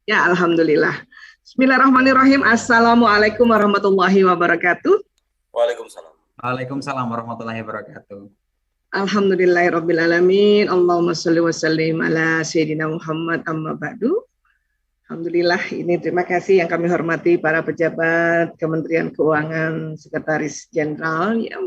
Ya, alhamdulillah. Bismillahirrahmanirrahim. Assalamualaikum warahmatullahi wabarakatuh. Waalaikumsalam. Waalaikumsalam warahmatullahi wabarakatuh. Alhamdulillahirabbil alamin. Allahumma shalli wa sallim ala sayyidina Muhammad amma ba'du. Alhamdulillah, ini terima kasih yang kami hormati para pejabat Kementerian Keuangan, Sekretaris Jenderal. Ya,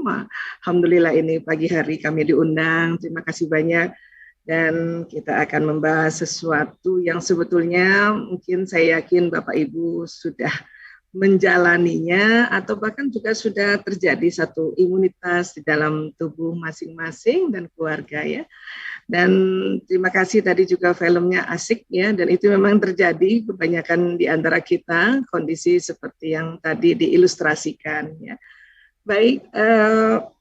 alhamdulillah ini pagi hari kami diundang. Terima kasih banyak. Dan kita akan membahas sesuatu yang sebetulnya mungkin saya yakin Bapak Ibu sudah menjalaninya atau bahkan juga sudah terjadi satu imunitas di dalam tubuh masing-masing dan keluarga ya. Dan terima kasih tadi juga filmnya asik ya, dan itu memang terjadi kebanyakan di antara kita kondisi seperti yang tadi diilustrasikan ya. Baik,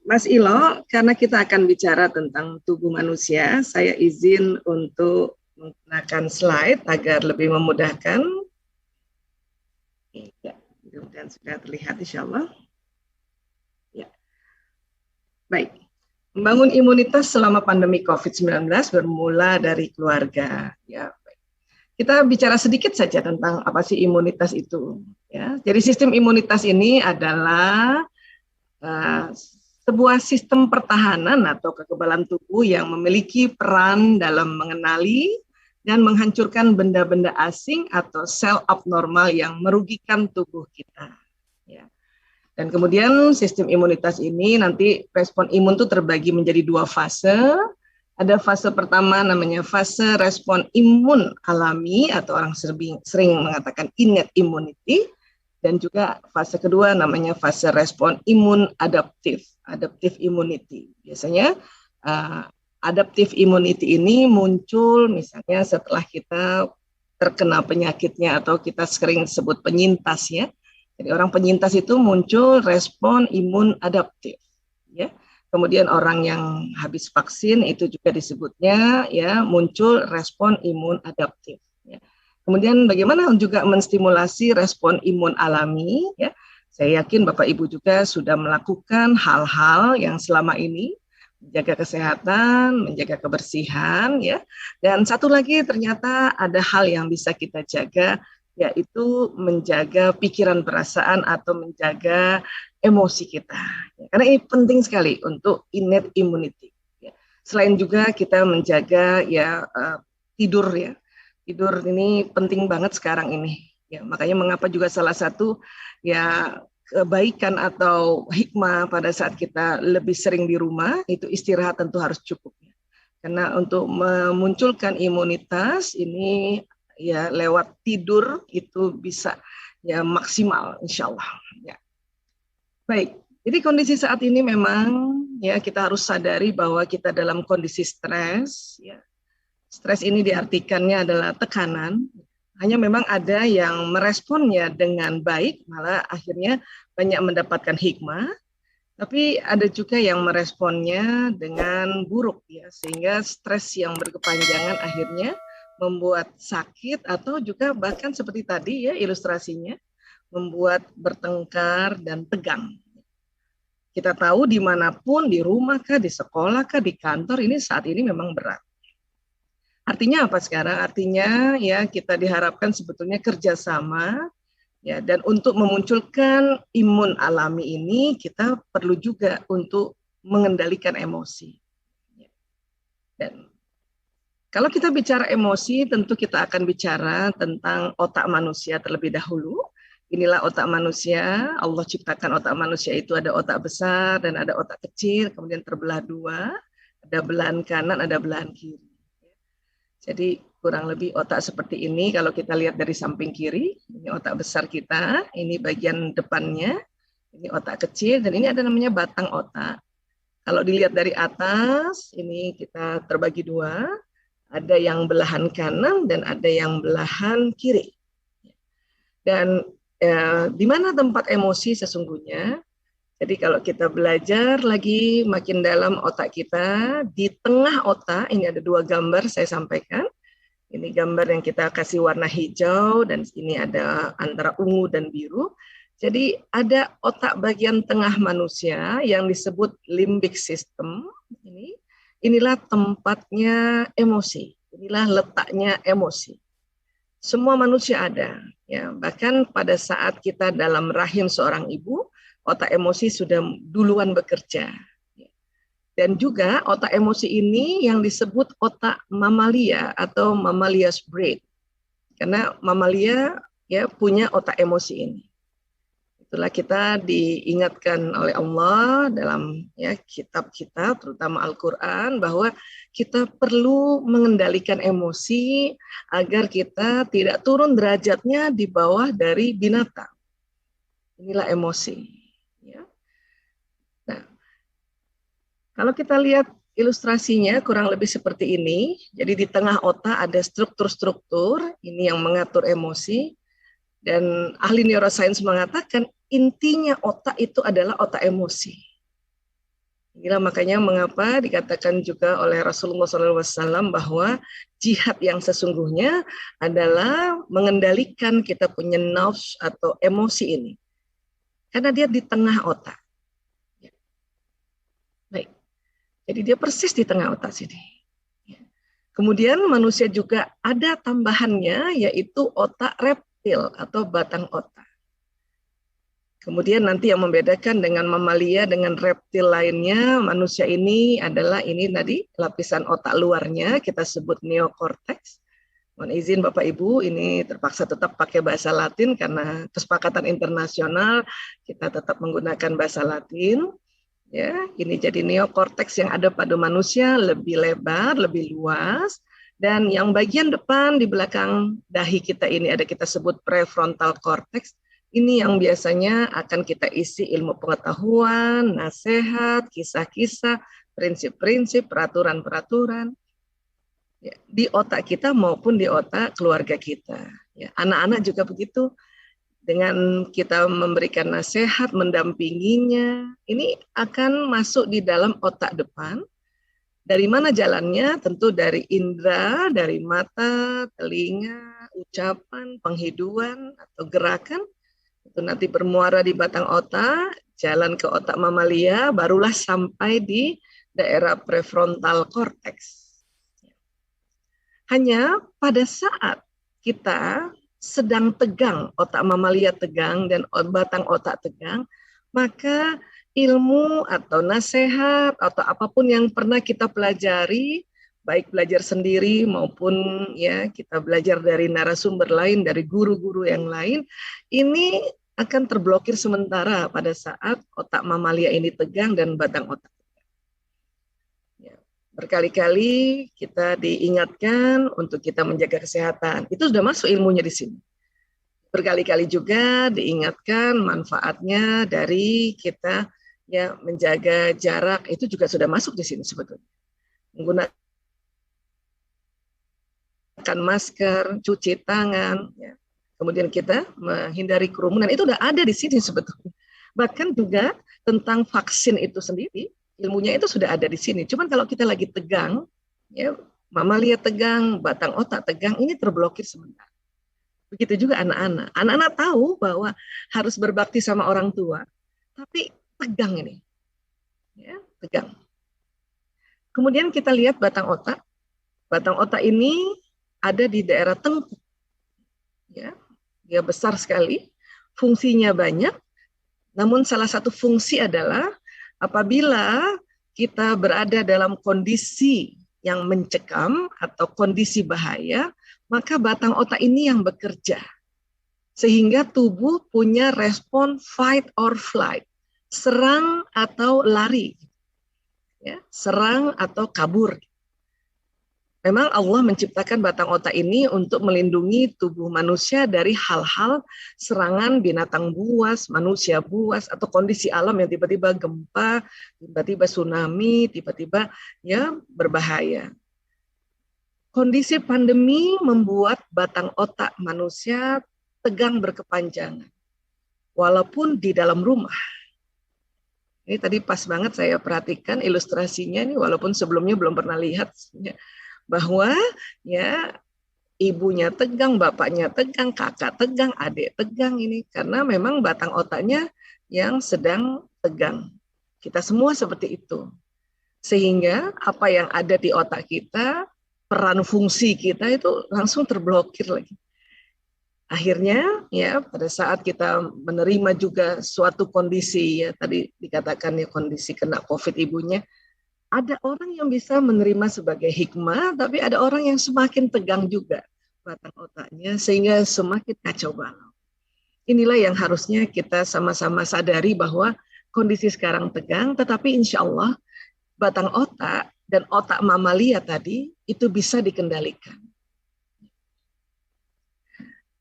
Mas Ilo, karena kita akan bicara tentang tubuh manusia, saya izin untuk menggunakan slide agar lebih memudahkan. Ya, mudah-mudahan sudah terlihat insya Allah. Ya. Baik. Membangun imunitas selama pandemi COVID-19 bermula dari keluarga. Ya, kita bicara sedikit saja tentang apa sih imunitas itu. Ya, jadi sistem imunitas ini adalah sebuah sistem pertahanan atau kekebalan tubuh yang memiliki peran dalam mengenali dan menghancurkan benda-benda asing atau sel abnormal yang merugikan tubuh kita. Ya. Dan kemudian sistem imunitas ini nanti respon imun itu terbagi menjadi dua fase. Ada fase pertama namanya fase respon imun alami atau orang sering mengatakan innate immunity. Dan juga fase kedua namanya fase respon imun adaptif, adaptive immunity. Biasanya adaptive immunity ini muncul misalnya setelah kita terkena penyakitnya atau kita sering sebut penyintas ya. Jadi orang penyintas itu muncul respon imun adaptif, ya. Kemudian orang yang habis vaksin itu juga disebutnya ya muncul respon imun adaptif. Ya. Kemudian bagaimana juga menstimulasi respon imun alami? Ya. Saya yakin Bapak Ibu juga sudah melakukan hal-hal yang selama ini menjaga kesehatan, menjaga kebersihan, ya. Dan satu lagi ternyata ada hal yang bisa kita jaga, yaitu menjaga pikiran perasaan atau menjaga emosi kita. Karena ini penting sekali untuk innate immunity. Selain juga kita menjaga tidur ya. Tidur ini penting banget sekarang ini. Ya, makanya mengapa juga salah satu kebaikan atau hikmah pada saat kita lebih sering di rumah itu istirahat tentu harus cukup. Karena untuk memunculkan imunitas ini ya lewat tidur itu bisa ya maksimal insya Allah. Ya. Baik, jadi kondisi saat ini memang ya kita harus sadari bahwa kita dalam kondisi stres. Ya. Stres ini diartikannya adalah tekanan. Hanya memang ada yang meresponnya dengan baik, malah akhirnya banyak mendapatkan hikmah. Tapi ada juga yang meresponnya dengan buruk ya, sehingga stres yang berkepanjangan akhirnya membuat sakit atau juga bahkan seperti tadi ya ilustrasinya membuat bertengkar dan tegang. Kita tahu dimanapun, di rumah kah, di sekolah kah, di kantor ini saat ini memang berat. Artinya apa sekarang? Artinya ya kita diharapkan sebetulnya kerjasama ya, dan untuk memunculkan imun alami ini kita perlu juga untuk mengendalikan emosi. Dan kalau kita bicara emosi, tentu kita akan bicara tentang otak manusia terlebih dahulu. Inilah otak manusia. Allah ciptakan otak manusia itu ada otak besar dan ada otak kecil, kemudian terbelah dua. Ada belahan kanan, ada belahan kiri. Jadi kurang lebih otak seperti ini kalau kita lihat dari samping kiri. Ini otak besar kita, ini bagian depannya. Ini otak kecil dan ini ada namanya batang otak. Kalau dilihat dari atas, ini kita terbagi dua. Ada yang belahan kanan dan ada yang belahan kiri. Dan di mana tempat emosi sesungguhnya? Jadi kalau kita belajar lagi makin dalam otak kita, di tengah otak, ini ada dua gambar saya sampaikan. Ini gambar yang kita kasih warna hijau dan ini ada antara ungu dan biru. Jadi ada otak bagian tengah manusia yang disebut limbic system. Inilah tempatnya emosi, inilah letaknya emosi. Semua manusia ada, ya. Bahkan pada saat kita dalam rahim seorang ibu, otak emosi sudah duluan bekerja. Dan juga otak emosi ini yang disebut otak mamalia atau mammalia's brain. Karena mamalia ya punya otak emosi ini. Itulah kita diingatkan oleh Allah dalam ya kitab-kitab, terutama Al-Quran, bahwa kita perlu mengendalikan emosi agar kita tidak turun derajatnya di bawah dari binatang. Inilah emosi. Ya. Nah, kalau kita lihat ilustrasinya kurang lebih seperti ini. Jadi di tengah otak ada struktur-struktur, ini yang mengatur emosi. Dan ahli neuroscience mengatakan intinya otak itu adalah otak emosi. Inilah makanya mengapa dikatakan juga oleh Rasulullah SAW bahwa jihad yang sesungguhnya adalah mengendalikan kita punya nafs atau emosi ini. Karena dia di tengah otak. Baik. Jadi dia persis di tengah otak sini. Kemudian manusia juga ada tambahannya yaitu otak reptil atau batang otak. Kemudian nanti yang membedakan dengan mamalia dengan reptil lainnya, manusia ini adalah ini tadi lapisan otak luarnya kita sebut neokorteks. Mohon izin Bapak Ibu, ini terpaksa tetap pakai bahasa Latin karena kesepakatan internasional kita tetap menggunakan bahasa Latin. Ya, ini jadi neokorteks yang ada pada manusia lebih lebar, lebih luas. Dan yang bagian depan di belakang dahi kita ini ada kita sebut prefrontal cortex. Ini yang biasanya akan kita isi ilmu pengetahuan, nasihat, kisah-kisah, prinsip-prinsip, peraturan-peraturan ya, di otak kita maupun di otak keluarga kita. Ya, anak-anak juga begitu. Dengan kita memberikan nasihat, mendampinginya, ini akan masuk di dalam otak depan. Dari mana jalannya? Tentu dari indera, dari mata, telinga, ucapan, penghidupan, atau gerakan. Itu nanti bermuara di batang otak, jalan ke otak mamalia, barulah sampai di daerah prefrontal cortex. Hanya pada saat kita sedang tegang, otak mamalia tegang dan batang otak tegang, maka ilmu atau nasihat atau apapun yang pernah kita pelajari, baik belajar sendiri maupun ya kita belajar dari narasumber lain, dari guru-guru yang lain, ini akan terblokir sementara pada saat otak mamalia ini tegang dan batang otak. Ya, berkali-kali kita diingatkan untuk kita menjaga kesehatan. Itu sudah masuk ilmunya di sini. Berkali-kali juga diingatkan manfaatnya dari kita ya menjaga jarak, itu juga sudah masuk di sini sebetulnya. Menggunakan masker, cuci tangan, ya. Kemudian kita menghindari kerumunan, itu udah ada di sini sebetulnya. Bahkan juga tentang vaksin itu sendiri, ilmunya itu sudah ada di sini. Cuman kalau kita lagi tegang, ya mamalia tegang, batang otak tegang, ini terblokir sebentar. Begitu juga anak-anak. Anak-anak tahu bahwa harus berbakti sama orang tua, tapi tegang ini, ya tegang. Kemudian kita lihat batang otak. Batang otak ini ada di daerah tengkuk. Ya, dia besar sekali, fungsinya banyak, namun salah satu fungsi adalah apabila kita berada dalam kondisi yang mencekam atau kondisi bahaya, maka batang otak ini yang bekerja. Sehingga tubuh punya respon fight or flight, serang atau lari, ya, serang atau kabur. Memang Allah menciptakan batang otak ini untuk melindungi tubuh manusia dari hal-hal serangan binatang buas, manusia buas, atau kondisi alam yang tiba-tiba gempa, tiba-tiba tsunami, tiba-tiba ya berbahaya. Kondisi pandemi membuat batang otak manusia tegang berkepanjangan, walaupun di dalam rumah. Ini tadi pas banget saya perhatikan ilustrasinya nih, walaupun sebelumnya belum pernah lihat. Bahwa ya ibunya tegang, bapaknya tegang, kakak tegang, adik tegang ini karena memang batang otaknya yang sedang tegang. Kita semua seperti itu. Sehingga apa yang ada di otak kita, peran fungsi kita itu langsung terblokir lagi. Akhirnya ya pada saat kita menerima juga suatu kondisi, ya tadi dikatakan ya kondisi kena COVID ibunya, ada orang yang bisa menerima sebagai hikmah, tapi ada orang yang semakin tegang juga batang otaknya sehingga semakin kacau balau. Inilah yang harusnya kita sama-sama sadari bahwa kondisi sekarang tegang, tetapi insya Allah batang otak dan otak mamalia tadi itu bisa dikendalikan.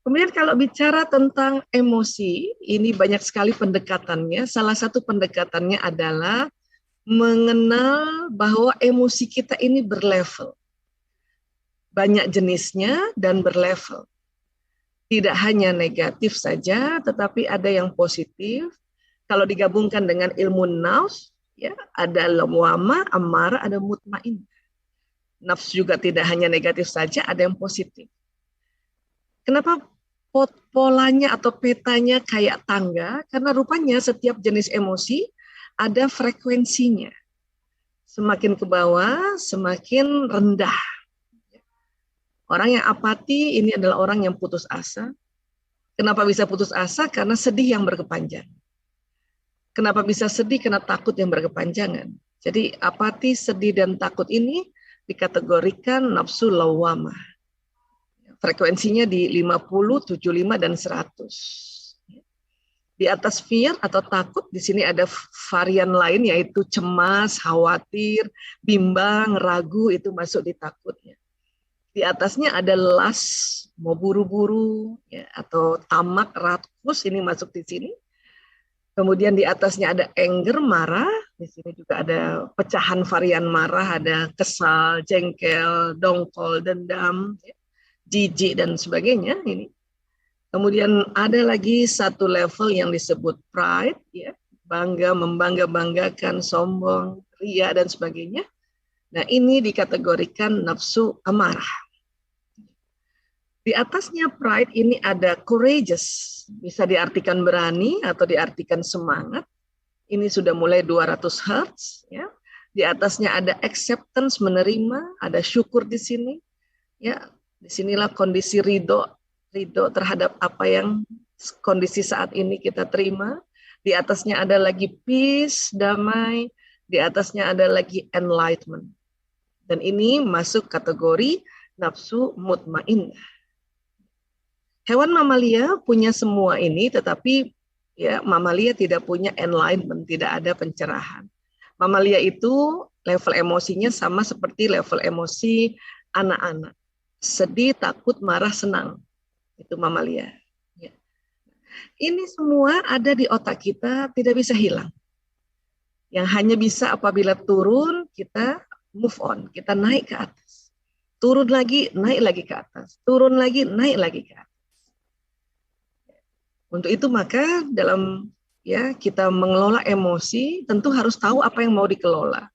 Kemudian kalau bicara tentang emosi, ini banyak sekali pendekatannya. Salah satu pendekatannya adalah mengenal bahwa emosi kita ini berlevel. Banyak jenisnya dan berlevel. Tidak hanya negatif saja, tetapi ada yang positif. Kalau digabungkan dengan ilmu nafs, ya, ada lawama, amarah, ada mutmain. Nafs juga tidak hanya negatif saja, ada yang positif. Kenapa polanya atau petanya kayak tangga? Karena rupanya setiap jenis emosi ada frekuensinya. Semakin ke bawah, semakin rendah. Orang yang apati ini adalah orang yang putus asa. Kenapa bisa putus asa? Karena sedih yang berkepanjangan. Kenapa bisa sedih? Karena takut yang berkepanjangan. Jadi apati, sedih, dan takut ini dikategorikan nafsu lawamah. Frekuensinya di 50, 75, dan 100. Di atas fear atau takut, di sini ada varian lain yaitu cemas, khawatir, bimbang, ragu, itu masuk di takutnya. Di atasnya ada lust, mau buru-buru, ya, atau tamak, rakus, ini masuk di sini. Kemudian di atasnya ada anger, marah, di sini juga ada pecahan varian marah, ada kesal, jengkel, dongkol, dendam, ya, jijik dan sebagainya ini. Kemudian ada lagi satu level yang disebut pride, ya, bangga, membangga-banggakan, sombong, ria dan sebagainya. Nah, ini dikategorikan nafsu amarah. Di atasnya pride ini ada courageous, bisa diartikan berani atau diartikan semangat. Ini sudah mulai 200 Hz, ya. Di atasnya ada acceptance, menerima, ada syukur di sini, ya. Disinilah kondisi ridho terhadap apa yang kondisi saat ini kita terima. Di atasnya ada lagi peace, damai. Di atasnya ada lagi enlightenment. Dan ini masuk kategori nafsu mutmainnah. Hewan mamalia punya semua ini, tetapi ya mamalia tidak punya enlightenment, tidak ada pencerahan. Mamalia itu level emosinya sama seperti level emosi anak-anak. Sedih, takut, marah, senang. Itu mamalia. Ya. Ini semua ada di otak kita, tidak bisa hilang. Yang hanya bisa apabila turun, kita move on, kita naik ke atas. Turun lagi, naik lagi ke atas. Turun lagi, naik lagi ke atas. Untuk itu maka dalam ya kita mengelola emosi, tentu harus tahu apa yang mau dikelola.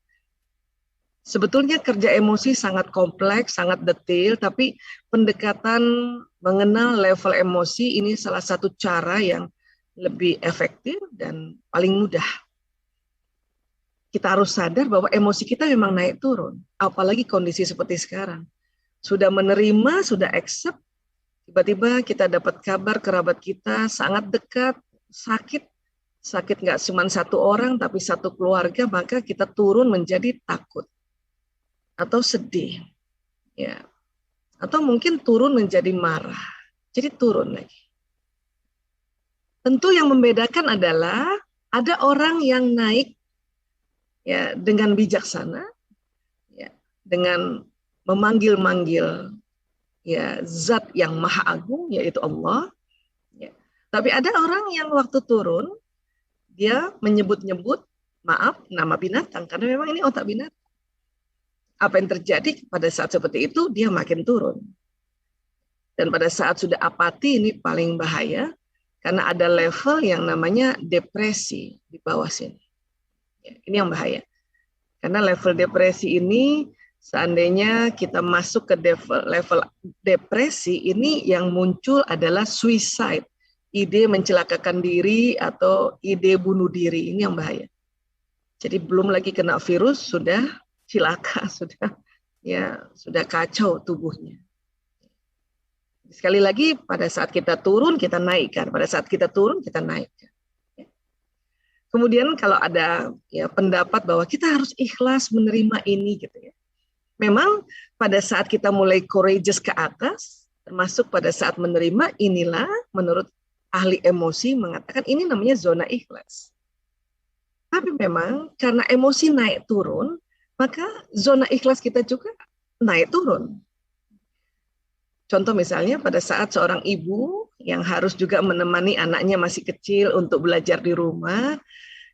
Sebetulnya kerja emosi sangat kompleks, sangat detail, tapi pendekatan mengenal level emosi ini salah satu cara yang lebih efektif dan paling mudah. Kita harus sadar bahwa emosi kita memang naik turun, apalagi kondisi seperti sekarang. Sudah menerima, sudah accept, tiba-tiba kita dapat kabar kerabat kita sangat dekat, sakit nggak cuma satu orang, tapi satu keluarga, maka kita turun menjadi takut. Atau sedih, ya, atau mungkin turun menjadi marah, jadi turun lagi. Tentu yang membedakan adalah ada orang yang naik, ya, dengan bijaksana, ya, dengan memanggil-manggil, ya, Zat yang Maha Agung, yaitu Allah. Ya. Tapi ada orang yang waktu turun dia menyebut-nyebut, maaf, nama binatang, karena memang ini otak binatang. Apa yang terjadi pada saat seperti itu, dia makin turun. Dan pada saat sudah apati, ini paling bahaya, karena ada level yang namanya depresi di bawah sini. Ya, ini yang bahaya. Karena level depresi ini, seandainya kita masuk ke level depresi, ini yang muncul adalah suicide. Ide mencelakakan diri atau ide bunuh diri, ini yang bahaya. Jadi belum lagi kena virus, sudah cilaka, sudah kacau tubuhnya. Sekali lagi, pada saat kita turun, kita naikkan. Pada saat kita turun, kita naikkan. Kemudian kalau ada ya pendapat bahwa kita harus ikhlas menerima ini gitu ya. Memang pada saat kita mulai courageous ke atas, termasuk pada saat menerima, inilah menurut ahli emosi mengatakan ini namanya zona ikhlas. Tapi memang karena emosi naik turun, maka zona ikhlas kita juga naik turun. Contoh misalnya pada saat seorang ibu yang harus juga menemani anaknya masih kecil untuk belajar di rumah,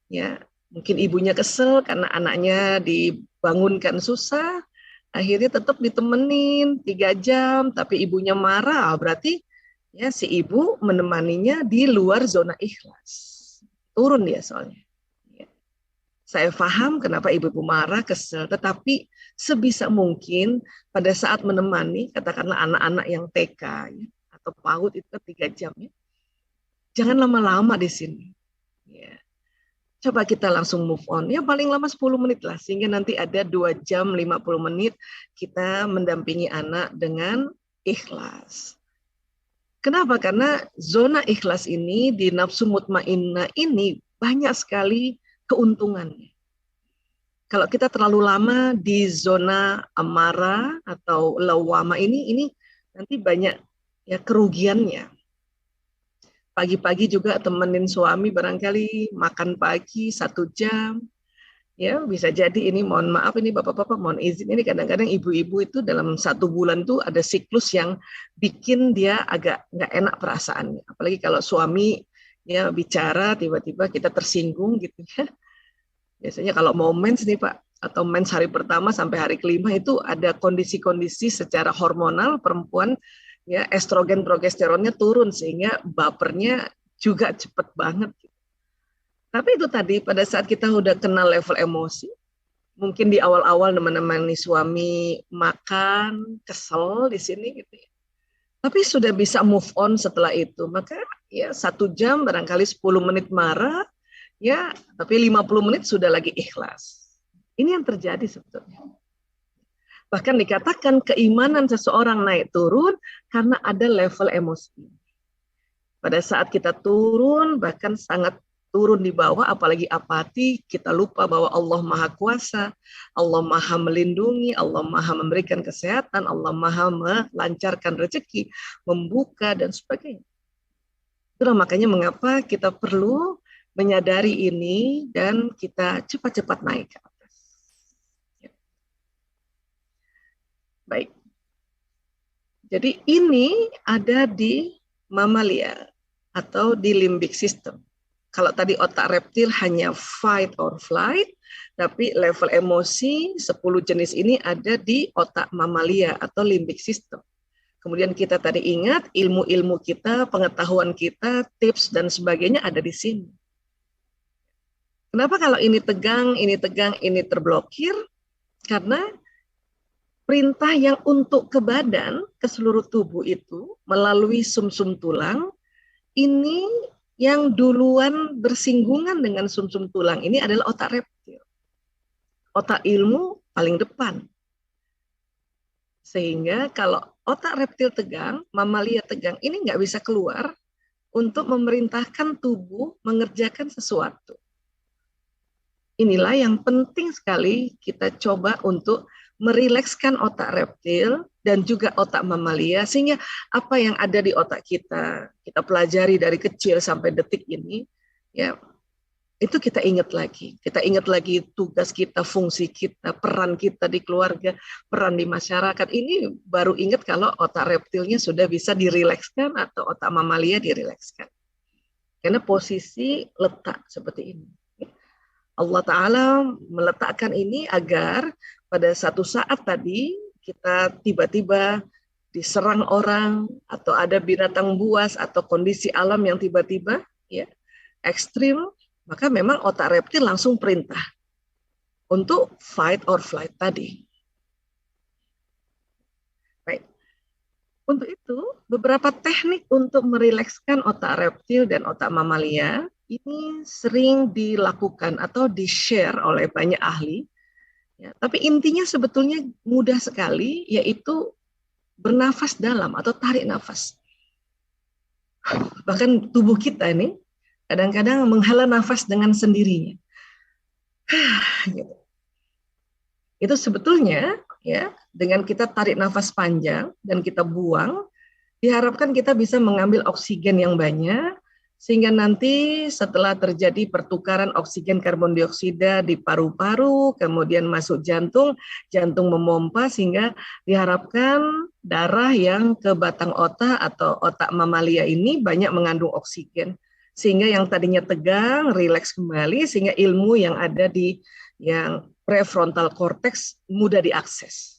ya mungkin ibunya kesel karena anaknya dibangunkan susah, akhirnya tetap ditemenin 3 jam, tapi ibunya marah, berarti ya si ibu menemaninya di luar zona ikhlas, turun dia soalnya. Saya paham kenapa ibu-ibu marah, kesel, tetapi sebisa mungkin pada saat menemani, katakanlah anak-anak yang TK ya, atau PAUD itu 3 jam, ya, jangan lama-lama di sini. Ya. Coba kita langsung move on, ya paling lama 10 menit lah, sehingga nanti ada 2 jam 50 menit kita mendampingi anak dengan ikhlas. Kenapa? Karena zona ikhlas ini di nafsu mutmainnah ini banyak sekali keuntungannya. Kalau kita terlalu lama di zona amarah atau lawama ini nanti banyak ya kerugiannya. Pagi-pagi juga temenin suami barangkali makan pagi 1 jam. Ya, bisa jadi ini mohon maaf ini Bapak-bapak mohon izin ini kadang-kadang ibu-ibu itu dalam 1 bulan tuh ada siklus yang bikin dia agak nggak enak perasaannya. Apalagi kalau suami ya bicara tiba-tiba kita tersinggung gitu ya. Biasanya kalau mau mens nih Pak, atau mens hari pertama sampai hari kelima itu ada kondisi-kondisi secara hormonal perempuan ya estrogen progesteronnya turun sehingga bapernya juga cepet banget. Tapi itu tadi pada saat kita udah kenal level emosi, mungkin di awal-awal menemani suami makan, kesel di sini gitu ya. Tapi sudah bisa move on setelah itu, maka ya 1 jam barangkali 10 menit marah, ya, tapi 50 menit sudah lagi ikhlas. Ini yang terjadi sebetulnya. Bahkan dikatakan keimanan seseorang naik turun karena ada level emosi. Pada saat kita turun, bahkan sangat turun di bawah, apalagi apati, kita lupa bahwa Allah Maha Kuasa, Allah Maha Melindungi, Allah Maha Memberikan kesehatan, Allah Maha melancarkan rezeki, membuka, dan sebagainya. Itulah makanya mengapa kita perlu menyadari ini dan kita cepat-cepat naik ke atas. Baik. Jadi ini ada di mamalia atau di limbic system. Kalau tadi otak reptil hanya fight or flight, tapi level emosi 10 jenis ini ada di otak mamalia atau limbic system. Kemudian kita tadi ingat ilmu-ilmu kita, pengetahuan kita, tips dan sebagainya ada di sini. Kenapa kalau ini tegang, ini terblokir? Karena perintah yang untuk ke badan, ke seluruh tubuh itu melalui sumsum tulang, ini yang duluan bersinggungan dengan sumsum tulang ini adalah otak reptil. Otak ilmu paling depan. Sehingga kalau otak reptil tegang, mamalia tegang, ini nggak bisa keluar untuk memerintahkan tubuh mengerjakan sesuatu. Inilah yang penting sekali kita coba untuk merilekskan otak reptil dan juga otak mamalia, sehingga apa yang ada di otak kita pelajari dari kecil sampai detik ini, ya itu kita ingat lagi tugas kita, fungsi kita, peran kita di keluarga, peran di masyarakat. Ini baru ingat kalau otak reptilnya sudah bisa dirilekskan atau otak mamalia dirilekskan. Karena posisi letak seperti ini. Allah Ta'ala meletakkan ini agar pada satu saat tadi kita tiba-tiba diserang orang atau ada binatang buas atau kondisi alam yang tiba-tiba ya ekstrim, maka memang otak reptil langsung perintah untuk fight or flight tadi. Baik. Untuk itu beberapa teknik untuk merilekskan otak reptil dan otak mamalia ini sering dilakukan atau di-share oleh banyak ahli. Ya, tapi intinya sebetulnya mudah sekali, yaitu bernafas dalam atau tarik nafas. Bahkan tubuh kita ini kadang-kadang menghela nafas dengan sendirinya. Gitu. Itu sebetulnya ya, dengan kita tarik nafas panjang dan kita buang, diharapkan kita bisa mengambil oksigen yang banyak, sehingga nanti setelah terjadi pertukaran oksigen karbon dioksida di paru-paru, kemudian masuk jantung, jantung memompa, sehingga diharapkan darah yang ke batang otak atau otak mamalia ini banyak mengandung oksigen. Sehingga yang tadinya tegang, rileks kembali, sehingga ilmu yang ada di yang prefrontal cortex mudah diakses.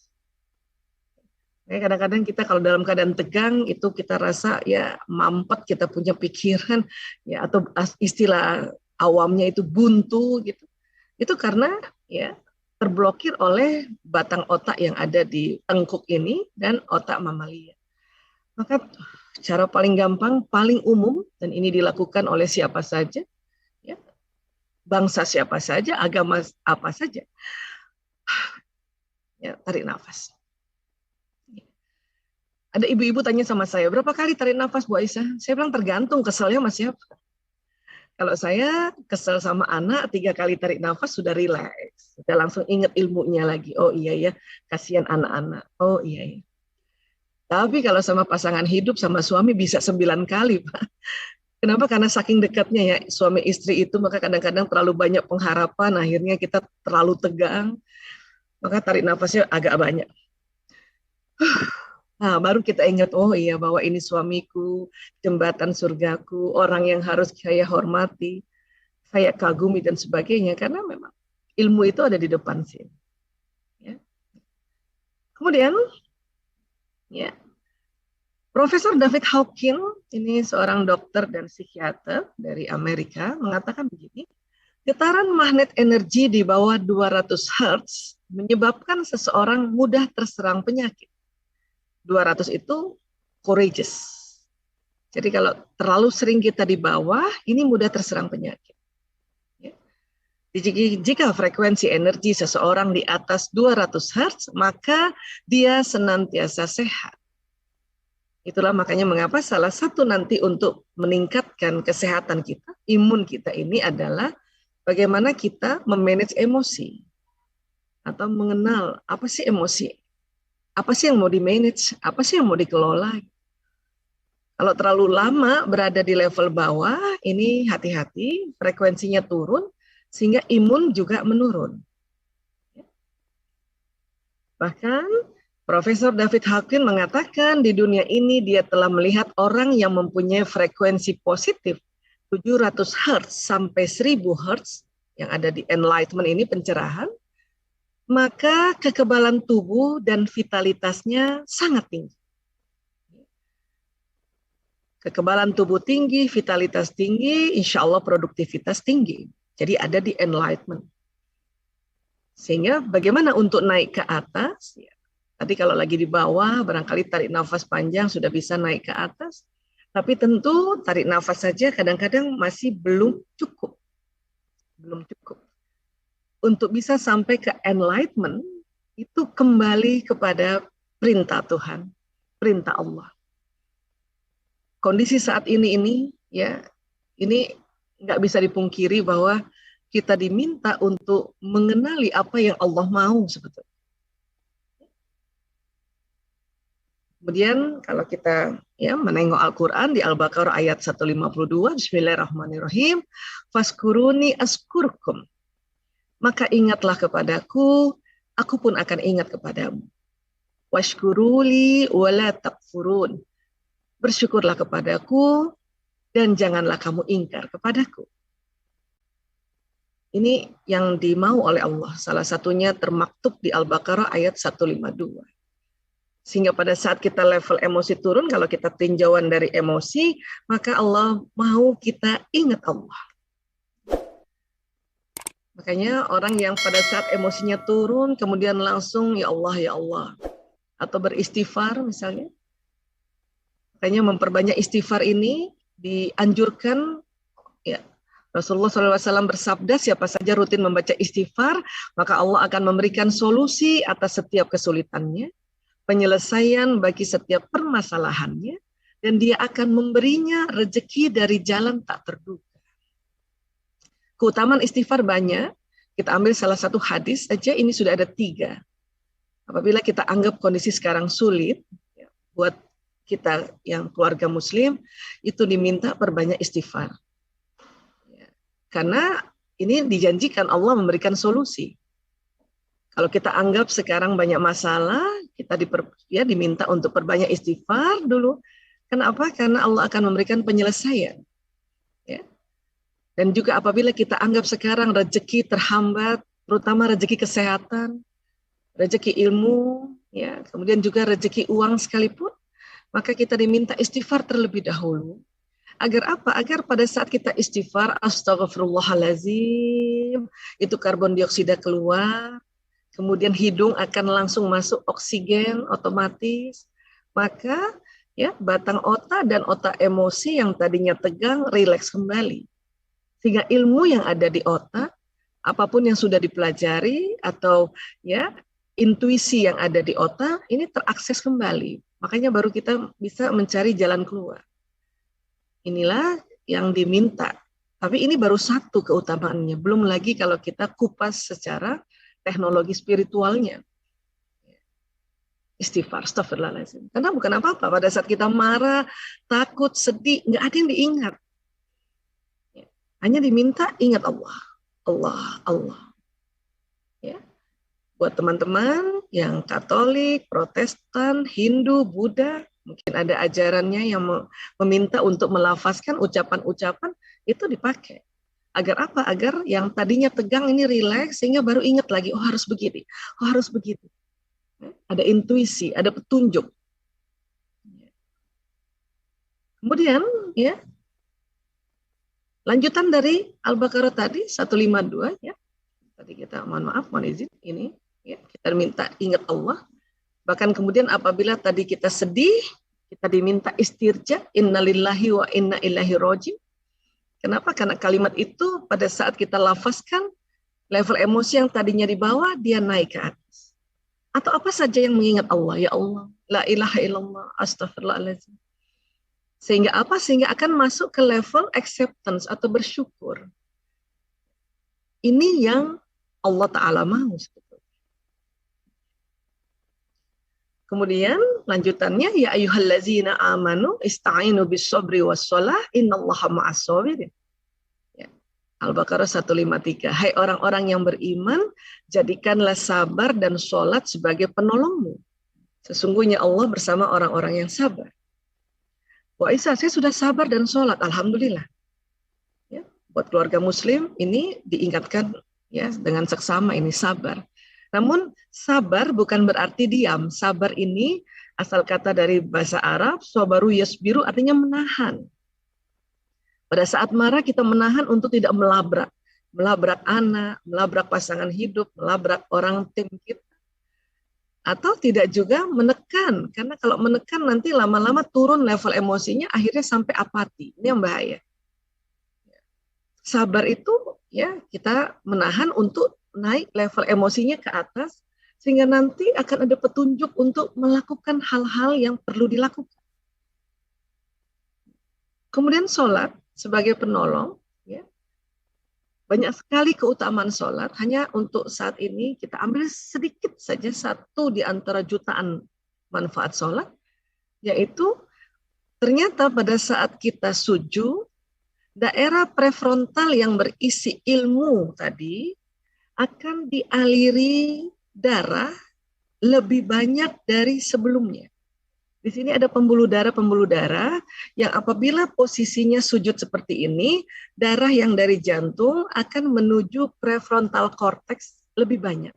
Kadang-kadang kita kalau dalam keadaan tegang itu kita rasa ya mampet, kita punya pikiran ya, atau istilah awamnya itu buntu gitu. Itu karena ya terblokir oleh batang otak yang ada di tengkuk ini dan otak mamalia. Maka cara paling gampang, paling umum, dan ini dilakukan oleh siapa saja, ya, bangsa siapa saja, agama apa saja, ya, tarik nafas. Ada ibu-ibu tanya sama saya, berapa kali tarik nafas Bu Aisyah? Saya bilang tergantung keselnya sama siapa. Kalau saya kesel sama anak, 3 kali tarik nafas sudah rileks. Sudah langsung ingat ilmunya lagi. Oh iya ya, kasihan anak-anak. Oh iya ya. Tapi kalau sama pasangan hidup, sama suami bisa 9 kali, Pak. Kenapa? Karena saking dekatnya ya suami istri itu, maka kadang-kadang terlalu banyak pengharapan, akhirnya kita terlalu tegang, maka tarik nafasnya agak banyak. Nah, baru kita ingat, oh iya bahwa ini suamiku, jembatan surgaku, orang yang harus saya hormati, saya kagumi dan sebagainya, karena memang ilmu itu ada di depan sih. Ya. Kemudian, ya, Profesor David Hawkins, ini seorang dokter dan psikiater dari Amerika, mengatakan begini, getaran magnet energi di bawah 200 Hz menyebabkan seseorang mudah terserang penyakit. 200 itu courageous. Jadi kalau terlalu sering kita di bawah, ini mudah terserang penyakit. Ya. Jika frekuensi energi seseorang di atas 200 Hz, maka dia senantiasa sehat. Itulah makanya mengapa salah satu nanti untuk meningkatkan kesehatan kita, imun kita ini adalah bagaimana kita memanage emosi. Atau mengenal apa sih emosi. Apa sih yang mau di-manage? Apa sih yang mau dikelola? Kalau terlalu lama berada di level bawah, ini hati-hati, frekuensinya turun, sehingga imun juga menurun. Bahkan Profesor David Hawkins mengatakan di dunia ini dia telah melihat orang yang mempunyai frekuensi positif 700 Hz sampai 1000 Hz, yang ada di enlightenment ini, pencerahan, maka kekebalan tubuh dan vitalitasnya sangat tinggi. Kekebalan tubuh tinggi, vitalitas tinggi, insya Allah produktivitas tinggi. Jadi ada di enlightenment. Sehingga bagaimana untuk naik ke atas? Ya. Tadi kalau lagi di bawah, barangkali tarik nafas panjang sudah bisa naik ke atas. Tapi tentu tarik nafas saja kadang-kadang masih belum cukup. Belum cukup. Untuk bisa sampai ke enlightenment, itu kembali kepada perintah Tuhan, perintah Allah. Kondisi saat ini ya, ini nggak bisa dipungkiri bahwa kita diminta untuk mengenali apa yang Allah mau sebetulnya. Kemudian kalau kita ya menengok Al-Quran di Al-Baqarah ayat 152, Bismillahirrahmanirrahim, Faskuruni askurkum. Maka ingatlah kepadaku, aku pun akan ingat kepadamu. Washkuruli wala takfurun. Bersyukurlah kepadaku dan janganlah kamu ingkar kepadaku. Ini yang dimau oleh Allah. Salah satunya termaktub di Al-Baqarah ayat 152. Sehingga pada saat kita level emosi turun, kalau kita tinjauan dari emosi, maka Allah mau kita ingat Allah. Makanya orang yang pada saat emosinya turun, kemudian langsung ya Allah, atau beristighfar misalnya. Makanya memperbanyak istighfar ini dianjurkan. Ya, Rasulullah SAW bersabda, siapa saja rutin membaca istighfar, maka Allah akan memberikan solusi atas setiap kesulitannya. penyelesaian bagi setiap permasalahannya, dan Dia akan memberinya rezeki dari jalan tak terduga. Keutamaan istighfar banyak. Kita ambil salah satu hadis saja, ini sudah ada 3. Apabila kita anggap kondisi sekarang sulit, buat kita yang keluarga muslim, itu diminta perbanyak istighfar. Karena ini dijanjikan Allah memberikan solusi. Kalau kita anggap sekarang banyak masalah, kita diminta untuk perbanyak istighfar dulu. Kenapa? Karena Allah akan memberikan penyelesaian. Ya. Dan juga apabila kita anggap sekarang rezeki terhambat, terutama rezeki kesehatan, rezeki ilmu, ya, kemudian juga rezeki uang sekalipun, maka kita diminta istighfar terlebih dahulu. Agar apa? Agar pada saat kita istighfar, astagfirullahaladzim, itu karbon dioksida keluar, kemudian hidung akan langsung masuk oksigen otomatis, maka ya batang otak dan otak emosi yang tadinya tegang rileks kembali. Sehingga ilmu yang ada di otak, apapun yang sudah dipelajari atau ya intuisi yang ada di otak ini terakses kembali. Makanya baru kita bisa mencari jalan keluar. Inilah yang diminta. Tapi ini baru satu keutamaannya. Belum lagi kalau kita kupas secara teknologi spiritualnya. Istighfar, astagfirullahaladzim. Karena bukan apa-apa. Pada saat kita marah, takut, sedih, nggak ada yang diingat. Hanya diminta ingat Allah. Allah, Allah. Ya. Buat teman-teman yang Katolik, Protestan, Hindu, Buddha, mungkin ada ajarannya yang meminta untuk melafazkan ucapan-ucapan, itu dipakai. Agar apa? Agar yang tadinya tegang ini rileks, sehingga baru ingat lagi, oh harus begini, oh harus begitu. Ada intuisi, ada petunjuk. Kemudian, ya, lanjutan dari Al-Baqarah tadi, 152, ya. Tadi kita, mohon izin, ini, ya, kita minta ingat Allah. Bahkan kemudian apabila tadi kita sedih, kita diminta istirja, innalillahi wa inna ilaihi raji'un. Kenapa? Karena kalimat itu pada saat kita lafazkan, level emosi yang tadinya di bawah, dia naik ke atas. Atau apa saja yang mengingat Allah, ya Allah, la ilaha illallah, astagfirullahaladzim. Sehingga apa? Sehingga akan masuk ke level acceptance atau bersyukur. Ini yang Allah Ta'ala mau. Kemudian lanjutannya, ya ayyuhallazina amanu ista'inu bis-sabri was-shalah innallaha ma'as-sabirin. Ya. Al-Baqarah 153. Hai orang-orang yang beriman, jadikanlah sabar dan sholat sebagai penolongmu. Sesungguhnya Allah bersama orang-orang yang sabar. Wah Isa, saya sudah sabar dan sholat, alhamdulillah. Ya. Buat keluarga muslim ini diingatkan ya dengan seksama ini sabar. Namun sabar bukan berarti diam. Sabar ini asal kata dari bahasa Arab, sabaru yasbiru artinya menahan. Pada saat marah kita menahan untuk tidak melabrak. Melabrak anak, melabrak pasangan hidup, melabrak orang tim kita. Atau tidak juga menekan. Karena kalau menekan nanti lama-lama turun level emosinya akhirnya sampai apati. Ini yang bahaya. Sabar itu ya kita menahan untuk naik level emosinya ke atas, sehingga nanti akan ada petunjuk untuk melakukan hal-hal yang perlu dilakukan. Kemudian sholat sebagai penolong, ya. Banyak sekali keutamaan sholat, hanya untuk saat ini kita ambil sedikit saja satu di antara jutaan manfaat sholat, yaitu ternyata pada saat kita sujud, daerah prefrontal yang berisi ilmu tadi, akan dialiri darah lebih banyak dari sebelumnya. Di sini ada pembuluh darah yang apabila posisinya sujud seperti ini, darah yang dari jantung akan menuju prefrontal cortex lebih banyak.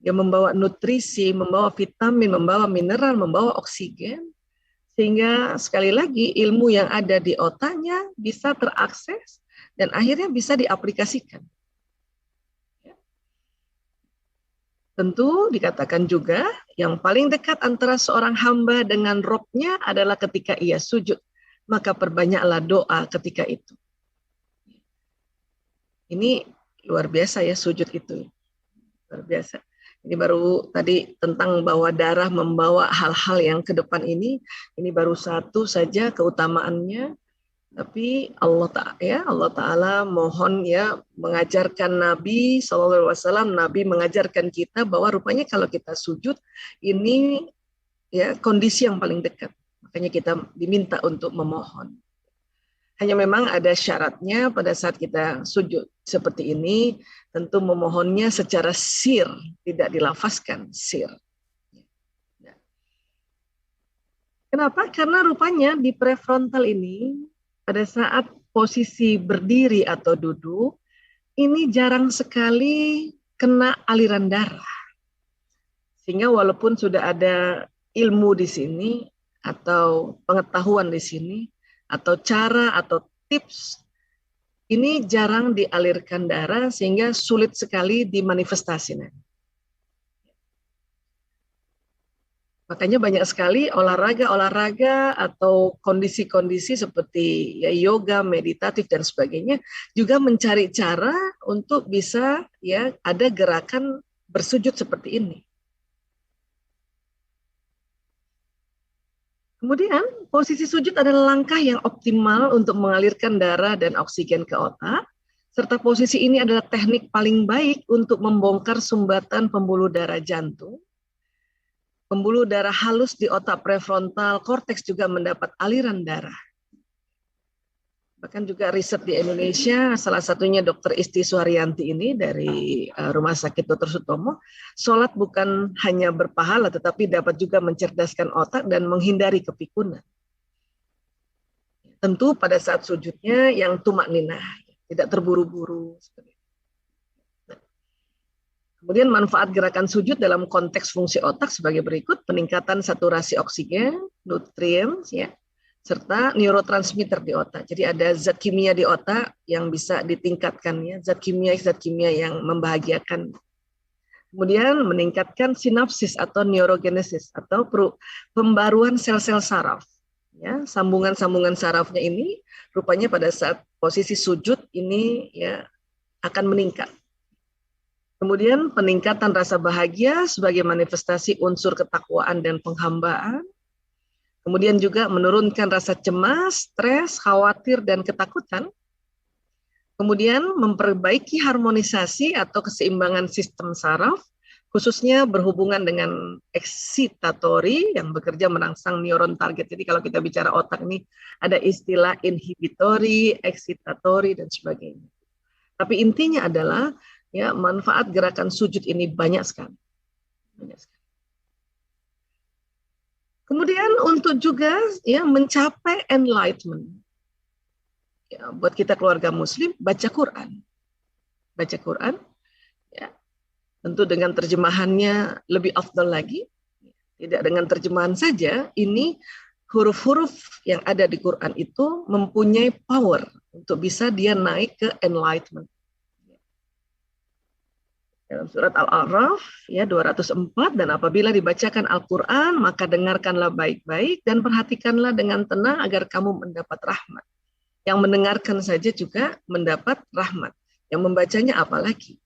Yang membawa nutrisi, membawa vitamin, membawa mineral, membawa oksigen. Sehingga sekali lagi ilmu yang ada di otaknya bisa terakses dan akhirnya bisa diaplikasikan. Tentu dikatakan juga yang paling dekat antara seorang hamba dengan Robnya adalah ketika ia sujud. Maka perbanyaklah doa ketika itu. Ini luar biasa ya sujud itu. Luar biasa. Ini baru tadi tentang bahwa darah membawa hal-hal yang ke depan ini baru satu saja keutamaannya. Tapi Allah Ta'ala mohon ya mengajarkan Nabi SAW, Nabi mengajarkan kita bahwa rupanya kalau kita sujud ini ya kondisi yang paling dekat. Makanya kita diminta untuk memohon. Hanya memang ada syaratnya pada saat kita sujud seperti ini, tentu memohonnya secara sir, tidak dilafazkan sir. Kenapa? Karena rupanya di prefrontal ini pada saat posisi berdiri atau duduk, ini jarang sekali kena aliran darah. Sehingga walaupun sudah ada ilmu di sini atau pengetahuan di sini atau cara atau tips, ini jarang dialirkan darah sehingga sulit sekali dimanifestasikan. Makanya banyak sekali olahraga atau kondisi-kondisi seperti ya yoga, meditatif dan sebagainya juga mencari cara untuk bisa ya ada gerakan bersujud seperti ini. Kemudian posisi sujud adalah langkah yang optimal untuk mengalirkan darah dan oksigen ke otak, serta posisi ini adalah teknik paling baik untuk membongkar sumbatan pembuluh darah jantung. Pembuluh darah halus di otak prefrontal korteks juga mendapat aliran darah. Bahkan juga riset di Indonesia, salah satunya Dr. Isti Suharyanti ini dari Rumah Sakit Dr. Sutomo, sholat bukan hanya berpahala, tetapi dapat juga mencerdaskan otak dan menghindari kepikunan. Tentu pada saat sujudnya yang tumak ninah, tidak terburu-buru. Kemudian manfaat gerakan sujud dalam konteks fungsi otak sebagai berikut: peningkatan saturasi oksigen, nutrien, ya, serta neurotransmitter di otak. Jadi ada zat kimia di otak yang bisa ditingkatkan, ya, zat kimia yang membahagiakan. Kemudian meningkatkan sinapsis atau neurogenesis atau pembaruan sel-sel saraf. Ya, sambungan-sambungan sarafnya ini rupanya pada saat posisi sujud ini ya akan meningkat. Kemudian peningkatan rasa bahagia sebagai manifestasi unsur ketakwaan dan penghambaan. Kemudian juga menurunkan rasa cemas, stres, khawatir, dan ketakutan. Kemudian memperbaiki harmonisasi atau keseimbangan sistem saraf, khususnya berhubungan dengan excitatory yang bekerja merangsang neuron target. Jadi kalau kita bicara otak ini ada istilah inhibitory, excitatory, dan sebagainya. Tapi intinya adalah ya manfaat gerakan sujud ini banyak sekali. Kemudian untuk juga ya mencapai enlightenment. Ya, buat kita keluarga muslim baca Quran. Baca Quran ya. Tentu dengan terjemahannya lebih afdal lagi. Tidak dengan terjemahan saja, ini huruf-huruf yang ada di Quran itu mempunyai power untuk bisa dia naik ke enlightenment. Dalam surat Al-A'raf ya 204, dan apabila dibacakan Al-Quran maka dengarkanlah baik-baik dan perhatikanlah dengan tenang agar kamu mendapat rahmat. Yang mendengarkan saja juga mendapat rahmat. Yang membacanya apalagi.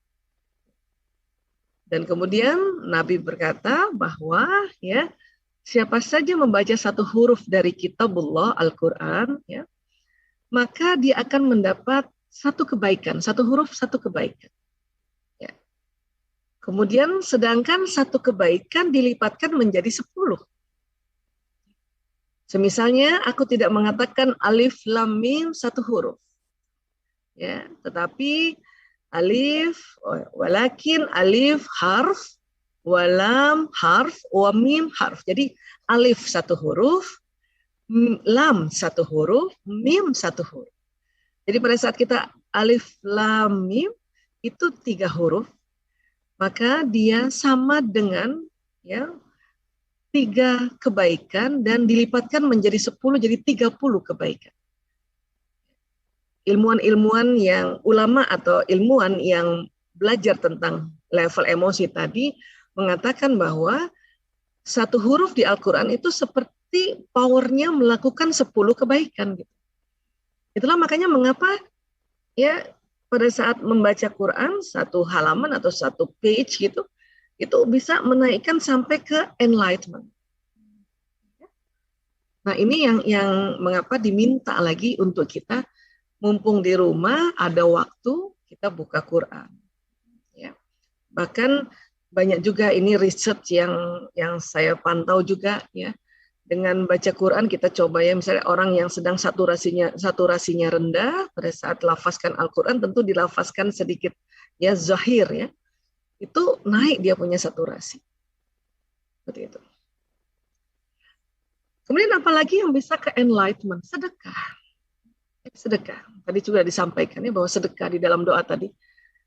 Dan kemudian Nabi berkata bahwa ya siapa saja membaca satu huruf dari kitabullah Al-Quran ya maka dia akan mendapat satu kebaikan, satu huruf satu kebaikan. Kemudian sedangkan satu kebaikan dilipatkan menjadi 10. Semisalnya aku tidak mengatakan alif lam mim satu huruf. Ya, tetapi alif walakin alif harf, walam harf, wa mim harf. Jadi alif satu huruf, lam satu huruf, mim satu huruf. Jadi pada saat kita alif lam mim itu 3 huruf. Maka dia sama dengan ya 3 kebaikan dan dilipatkan menjadi 10 jadi 30 kebaikan. Ilmuwan-ilmuwan yang ulama atau ilmuwan yang belajar tentang level emosi tadi mengatakan bahwa satu huruf di Al-Quran itu seperti powernya melakukan 10 kebaikan gitu. Itulah makanya mengapa ya pada saat membaca Quran satu halaman atau satu page gitu, itu bisa menaikkan sampai ke enlightenment. Nah, ini yang mengapa diminta lagi untuk kita mumpung di rumah ada waktu kita buka Quran. Ya. Bahkan banyak juga ini research yang saya pantau juga ya. Dengan baca Quran kita coba ya, misalnya orang yang sedang saturasinya rendah pada saat lafazkan Al-Quran tentu dilafazkan sedikit ya zahir ya. Itu naik dia punya saturasi. Seperti itu. Kemudian apalagi yang bisa ke enlightenment? Sedekah. Sedekah. Tadi juga disampaikan ya bahwa sedekah di dalam doa tadi.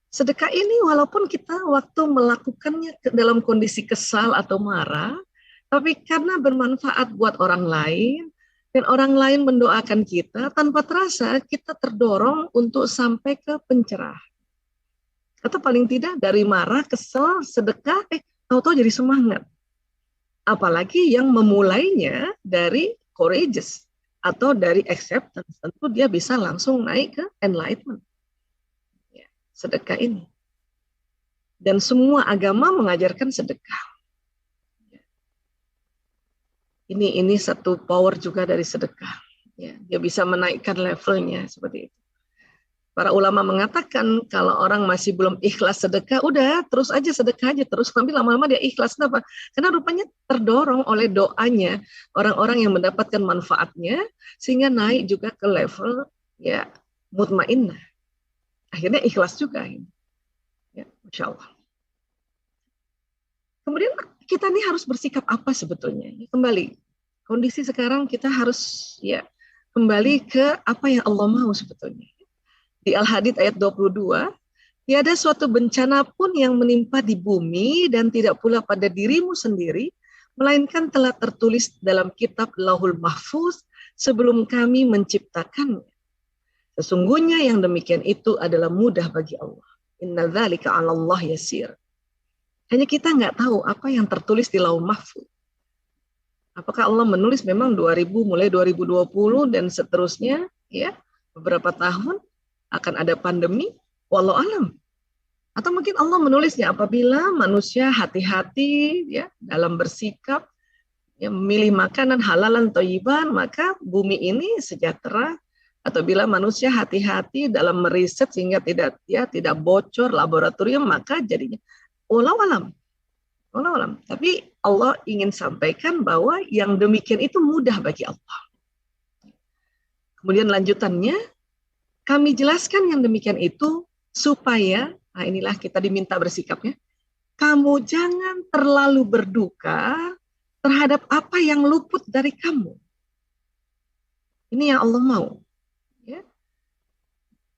Sedekah ini walaupun kita waktu melakukannya dalam kondisi kesal atau marah, tapi karena bermanfaat buat orang lain, dan orang lain mendoakan kita, tanpa terasa kita terdorong untuk sampai ke pencerahan. Atau paling tidak dari marah, kesel, sedekah, tahu-tahu jadi semangat. Apalagi yang memulainya dari courageous atau dari acceptance, tentu dia bisa langsung naik ke enlightenment. Ya, sedekah ini. Dan semua agama mengajarkan sedekah. Ini satu power juga dari sedekah. Ya, dia bisa menaikkan levelnya seperti itu. Para ulama mengatakan kalau orang masih belum ikhlas sedekah, udah terus aja sedekah aja terus, tapi lama-lama dia ikhlas. Kenapa? Karena rupanya terdorong oleh doanya orang-orang yang mendapatkan manfaatnya sehingga naik juga ke level ya mutmainnah. Akhirnya ikhlas juga. Ya, Masya Allah. Kemudian kita ini harus bersikap apa sebetulnya? Kembali kondisi sekarang kita harus ya kembali ke apa yang Allah mau sebetulnya. Di Al-Hadid ayat 22, tiada suatu bencana pun yang menimpa di bumi dan tidak pula pada dirimu sendiri, melainkan telah tertulis dalam kitab Lauhul Mahfuz sebelum kami menciptakannya. Sesungguhnya yang demikian itu adalah mudah bagi Allah. Inna dzalika 'ala Allah yasir. Hanya kita nggak tahu apa yang tertulis di Lauhul Mahfuz. Apakah Allah menulis memang mulai 2020 dan seterusnya, ya beberapa tahun akan ada pandemi, wallahu alam. Atau mungkin Allah menulisnya apabila manusia hati-hati ya dalam bersikap, ya, memilih makanan halalan thayyiban, maka bumi ini sejahtera. Atau bila manusia hati-hati dalam meriset sehingga tidak bocor laboratorium, maka jadinya wallahu alam. Wallahu alam. Tapi Allah ingin sampaikan bahwa yang demikian itu mudah bagi Allah. Kemudian lanjutannya, kami jelaskan yang demikian itu supaya, nah inilah kita diminta bersikapnya, kamu jangan terlalu berduka terhadap apa yang luput dari kamu. Ini yang Allah mau. Ya.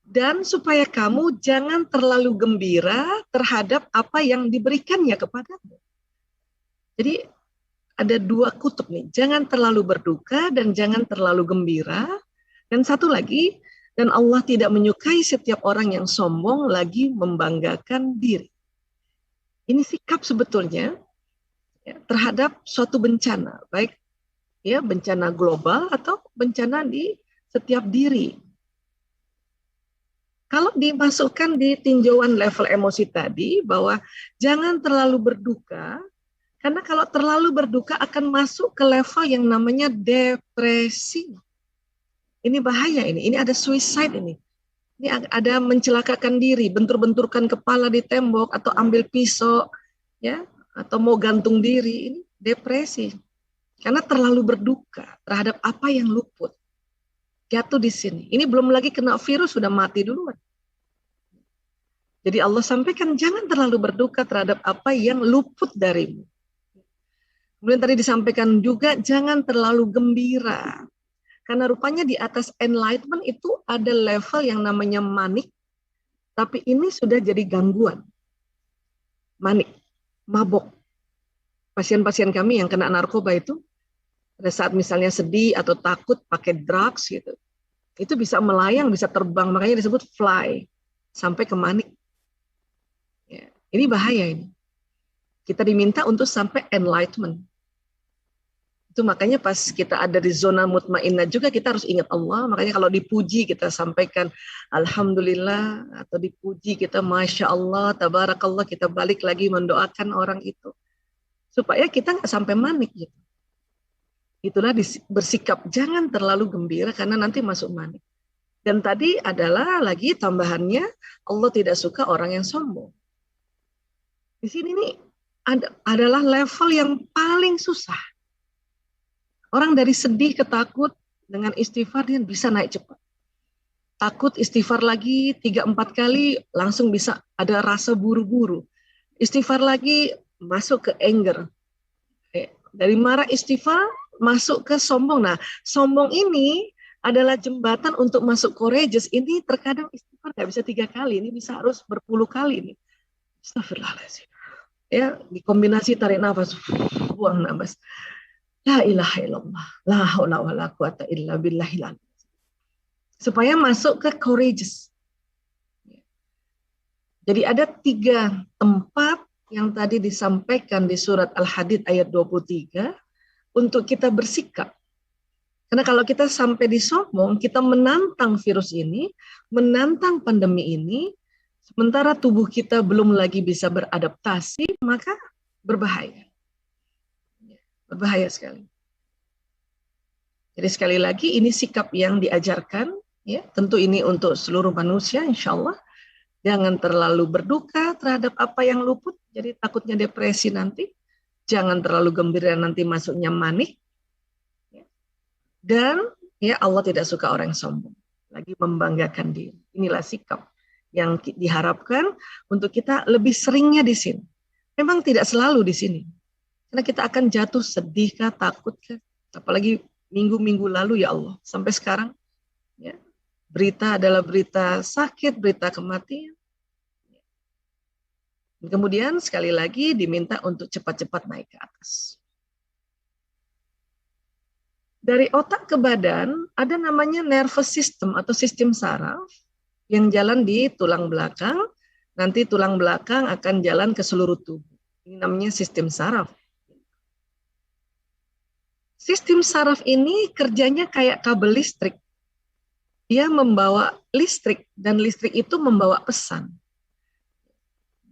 Dan supaya kamu jangan terlalu gembira terhadap apa yang diberikannya kepadamu. Jadi ada dua kutub nih, jangan terlalu berduka dan jangan terlalu gembira. Dan satu lagi, dan Allah tidak menyukai setiap orang yang sombong lagi membanggakan diri. Ini sikap sebetulnya ya, terhadap suatu bencana, baik ya bencana global atau bencana di setiap diri. Kalau dimasukkan di tinjauan level emosi tadi, bahwa jangan terlalu berduka, karena kalau terlalu berduka akan masuk ke level yang namanya depresi. Ini bahaya ini ada suicide ini. Ini ada mencelakakan diri, bentur-benturkan kepala di tembok atau ambil pisau ya, atau mau gantung diri, ini depresi. Karena terlalu berduka terhadap apa yang luput. Jatuh di sini. Ini belum lagi kena virus sudah mati duluan. Jadi Allah sampaikan jangan terlalu berduka terhadap apa yang luput darimu. Kemudian tadi disampaikan juga jangan terlalu gembira. Karena rupanya di atas enlightenment itu ada level yang namanya manik, tapi ini sudah jadi gangguan. Manik, mabok. Pasien-pasien kami yang kena narkoba itu, pada saat misalnya sedih atau takut pakai drugs gitu, itu bisa melayang, bisa terbang, makanya disebut fly, sampai ke manik. Ya, ini bahaya ini. Kita diminta untuk sampai enlightenment. Itu makanya pas kita ada di zona mutmainnah juga kita harus ingat Allah. Makanya kalau dipuji kita sampaikan Alhamdulillah, atau dipuji kita Masya Allah, Tabarakallah, kita balik lagi mendoakan orang itu. Supaya kita nggak sampai manik gitu. Itulah bersikap, jangan terlalu gembira karena nanti masuk manik. Dan tadi adalah lagi tambahannya, Allah tidak suka orang yang sombong. Di sini nih adalah level yang paling susah. Orang dari sedih ke takut dengan istighfar dia bisa naik cepat. Takut istighfar lagi 3-4 kali langsung bisa ada rasa buru-buru. Istighfar lagi masuk ke anger. Dari marah istighfar masuk ke sombong. Nah, sombong ini adalah jembatan untuk masuk courageous. Ini terkadang istighfar nggak bisa 3 kali, ini bisa harus berpuluh kali nih. Astagfirullahaladzim. Ya, dikombinasi tarik nafas, buang nafas. La ilaha illallah, la haula wala quwata illa billahil azim. Supaya masuk ke courageous. Jadi ada 3 tempat yang tadi disampaikan di surat Al-Hadid ayat 23 untuk kita bersikap. Karena kalau kita sampai di sombong, kita menantang virus ini, menantang pandemi ini, sementara tubuh kita belum lagi bisa beradaptasi, maka berbahaya. Berbahaya sekali. Jadi sekali lagi ini sikap yang diajarkan, ya tentu ini untuk seluruh manusia, insya Allah. Jangan terlalu berduka terhadap apa yang luput, jadi takutnya depresi nanti. Jangan terlalu gembira nanti masuknya manik. Dan ya Allah tidak suka orang sombong, lagi membanggakan diri. Inilah sikap yang diharapkan untuk kita lebih seringnya di sini. Memang tidak selalu di sini. Karena kita akan jatuh sedih kah, takut kah, apalagi minggu-minggu lalu ya Allah, sampai sekarang ya, berita adalah berita sakit, berita kematian. Kemudian sekali lagi diminta untuk cepat-cepat naik ke atas. Dari otak ke badan ada namanya nervous system atau sistem saraf yang jalan di tulang belakang, nanti tulang belakang akan jalan ke seluruh tubuh. Ini namanya sistem saraf. Sistem saraf ini kerjanya kayak kabel listrik. Dia membawa listrik dan listrik itu membawa pesan.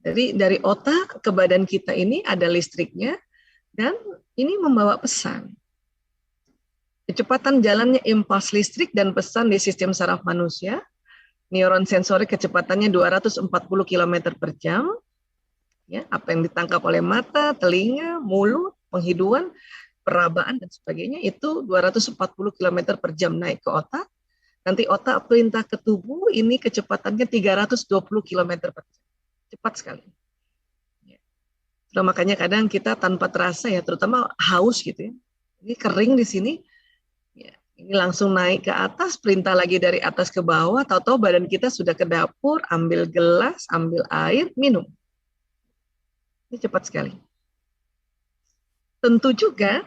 Jadi dari otak ke badan kita ini ada listriknya dan ini membawa pesan. Kecepatan jalannya impuls listrik dan pesan di sistem saraf manusia. Neuron sensorik kecepatannya 240 km per jam. Ya, apa yang ditangkap oleh mata, telinga, mulut, penghidupan, perabaan dan sebagainya itu 240 km per jam naik ke otak. Nanti otak perintah ke tubuh ini kecepatannya 320 km per jam. Cepat sekali. Nah, makanya kadang kita tanpa terasa ya, terutama haus gitu ya. Ini kering di sini. Ya, ini langsung naik ke atas, perintah lagi dari atas ke bawah, tahu-tahu badan kita sudah ke dapur, ambil gelas, ambil air, minum. Ini cepat sekali. Tentu juga